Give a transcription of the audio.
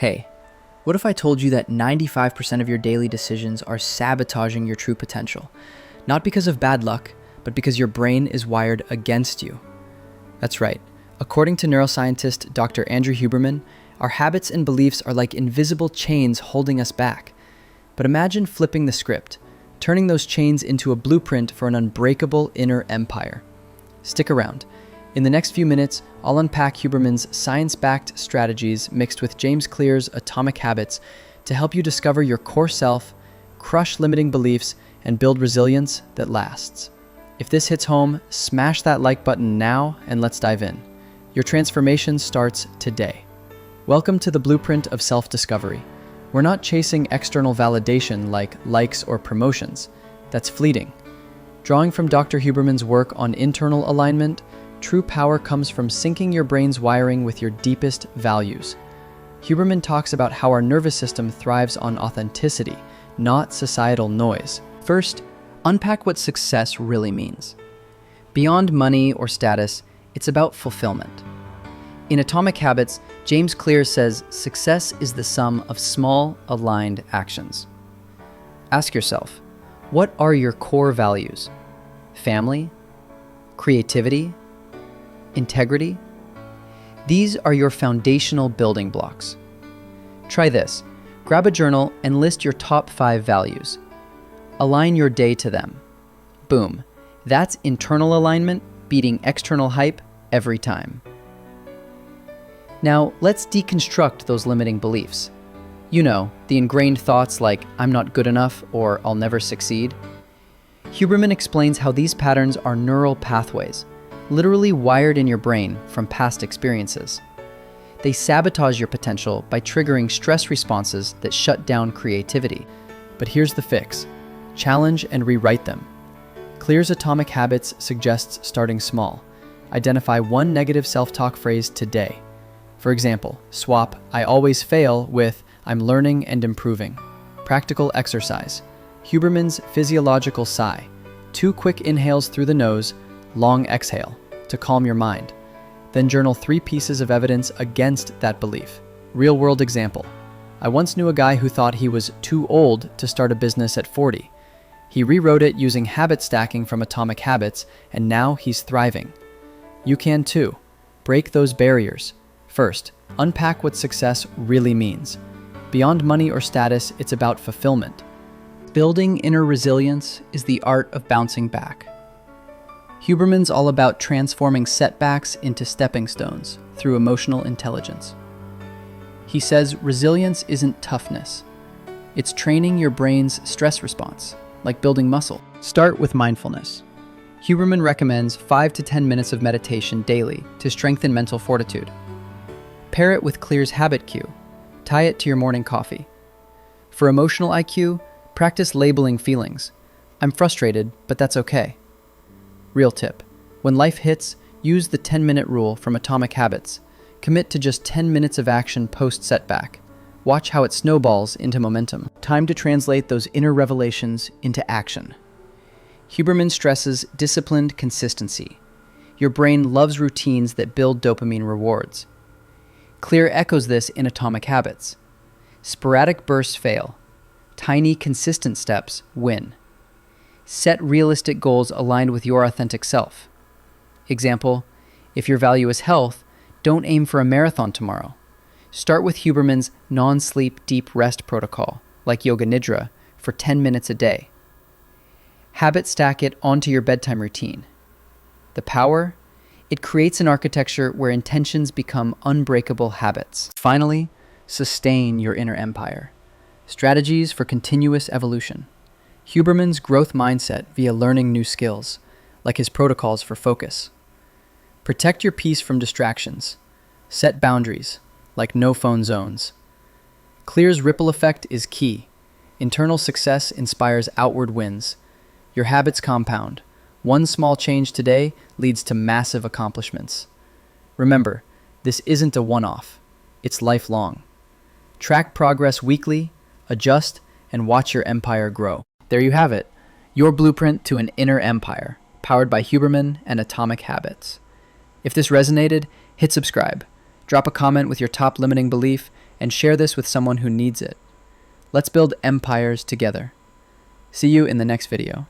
Hey, what if I told you that 95% of your daily decisions are sabotaging your true potential? Not because of bad luck, but because your brain is wired against you. That's right. According to neuroscientist Dr. Andrew Huberman, our habits and beliefs are like invisible chains holding us back. But imagine flipping the script, turning those chains into a blueprint for an unbreakable inner empire. Stick around. In the next few minutes, I'll unpack Huberman's science-backed strategies mixed with James Clear's atomic habits to help you discover your core self, crush limiting beliefs, and build resilience that lasts. If this hits home, smash that like button now and let's dive in. Your transformation starts today. Welcome to the blueprint of self-discovery. We're not chasing external validation like likes or promotions. That's fleeting. Drawing from Dr. Huberman's work on internal alignment, true power comes from syncing your brain's wiring with your deepest values. Huberman talks about how our nervous system thrives on authenticity, not societal noise. First, unpack what success really means. Beyond money or status, it's about fulfillment. In Atomic Habits, James Clear says success is the sum of small, aligned actions. Ask yourself, what are your core values? Family? Creativity? Integrity? These are your foundational building blocks. Try this. Grab a journal and list your top 5 values. Align your day to them. Boom. That's internal alignment beating external hype every time. Now, let's deconstruct those limiting beliefs. You know, the ingrained thoughts like, I'm not good enough or I'll never succeed. Huberman explains how these patterns are neural pathways, literally wired in your brain from past experiences. They sabotage your potential by triggering stress responses that shut down creativity. But here's the fix. Challenge and rewrite them. Clear's Atomic Habits suggests starting small. Identify one negative self-talk phrase today. For example, swap "I always fail" with "I'm learning and improving." Practical exercise. Huberman's physiological sigh. 2 quick inhales through the nose, long exhale, to calm your mind. Then journal 3 pieces of evidence against that belief. Real-world example. I once knew a guy who thought he was too old to start a business at 40. He rewrote it using habit stacking from Atomic Habits, and now he's thriving. You can too. Break those barriers. First, unpack what success really means. Beyond money or status, it's about fulfillment. Building inner resilience is the art of bouncing back. Huberman's all about transforming setbacks into stepping stones through emotional intelligence. He says resilience isn't toughness. It's training your brain's stress response, like building muscle. Start with mindfulness. Huberman recommends 5 to 10 minutes of meditation daily to strengthen mental fortitude. Pair it with Clear's habit cue. Tie it to your morning coffee. For emotional IQ, practice labeling feelings. I'm frustrated, but that's okay. Real tip. When life hits, use the 10-minute rule from Atomic Habits. Commit to just 10 minutes of action post-setback. Watch how it snowballs into momentum. Time to translate those inner revelations into action. Huberman stresses disciplined consistency. Your brain loves routines that build dopamine rewards. Clear echoes this in Atomic Habits. Sporadic bursts fail. Tiny, consistent steps win. Set realistic goals aligned with your authentic self. Example, if your value is health, don't aim for a marathon tomorrow. Start with Huberman's non-sleep deep rest protocol, like Yoga Nidra, for 10 minutes a day. Habit stack it onto your bedtime routine. The power? It creates an architecture where intentions become unbreakable habits. Finally, sustain your inner empire. Strategies for continuous evolution. Huberman's growth mindset via learning new skills, like his protocols for focus. Protect your peace from distractions. Set boundaries, like no phone zones. Clear's ripple effect is key. Internal success inspires outward wins. Your habits compound. One small change today leads to massive accomplishments. Remember, this isn't a one-off. It's lifelong. Track progress weekly, adjust, and watch your empire grow. There you have it, your blueprint to an inner empire, powered by Huberman and Atomic Habits. If this resonated, hit subscribe, drop a comment with your top limiting belief, and share this with someone who needs it. Let's build empires together. See you in the next video.